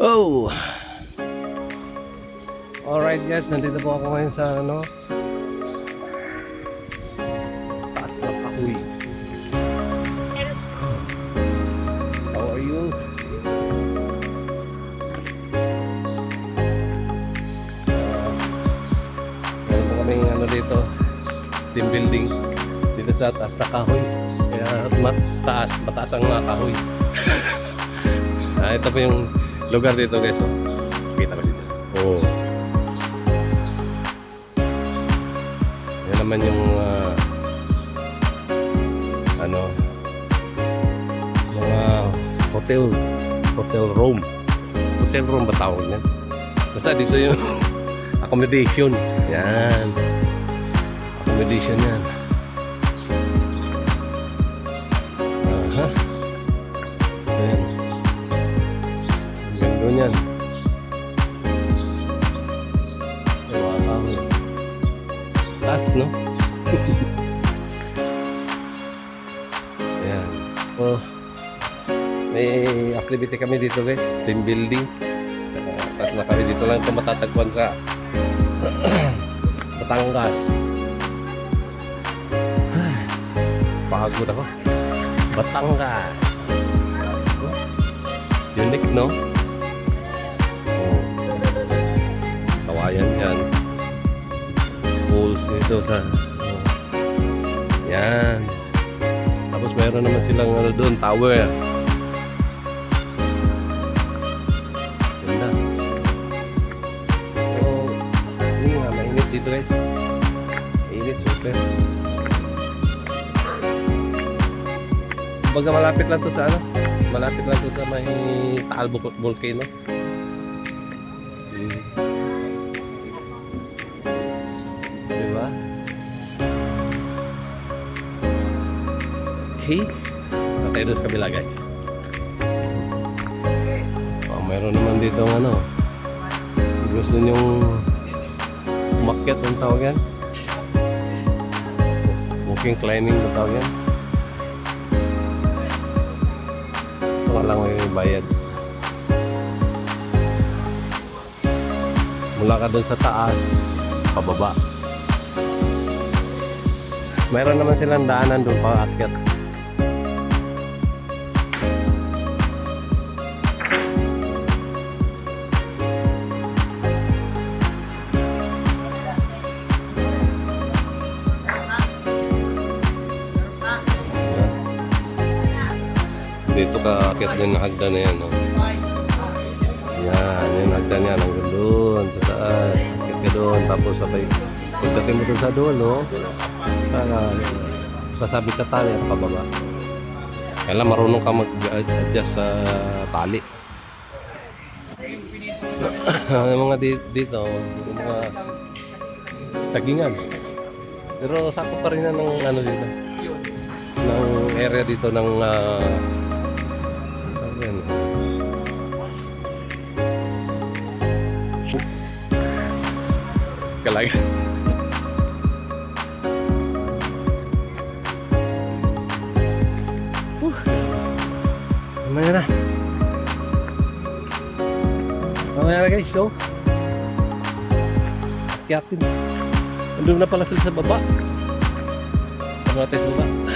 Oh! Alright guys, nandito po ako ngayon sa taas ng kahoy. How are you? Meron po kaming dito, team building dito sa taas ng kahoy. Kaya mataas ang mga kahoy. Ito po yung lugar dito guys. Oh. Kita ko dito. Oh. Yan naman yung mga hotel room ba tawag yan? Basta dito yung accommodation. Yan. Accommodation yan. Ayan. Ganda yan. Wow. Taas, no? Ayan. Oh, may activity kami dito guys. Team building. Tapos na kami dito lang ito matatagpuan sa Batangas. Pagod ako. Batangas. Unique, no? Oh. Kawayan yan. Pools nito sa yan. Tapos mayroon naman silang doon, tower. Ganda. So, hindi nga, mainit dito guys. Mainit, super. Baga malapit lang to sa malapit lang to sa may Taal Volcano. Diba? Okay. Patay doon sa kabila guys. Mayroon naman dito gusto nyong umakyat ang tawag yan. Walking climbing ang tawag yan. Lang may bayad. Mula ka dun sa taas, pababa. Mayroon naman silang daanan doon paakyat. Dito ka akit din na hagdan na yan, no? Yan, yung hagdan yan hanggang doon sa taas. Akit ka doon, tapos sabay pagdating mo doon sa dulo, sasabit sa tali at pababa. Kaya marunong ka mag-adjust sa tali. Yung mga dito, yung mga sagingan. Pero sakto pa rin yan ng dito. Ng area dito ng kalag. Mamaya na. Mamaya na guys, so akyatin. Andun na pala sila sa baba. Ano natin sa baba?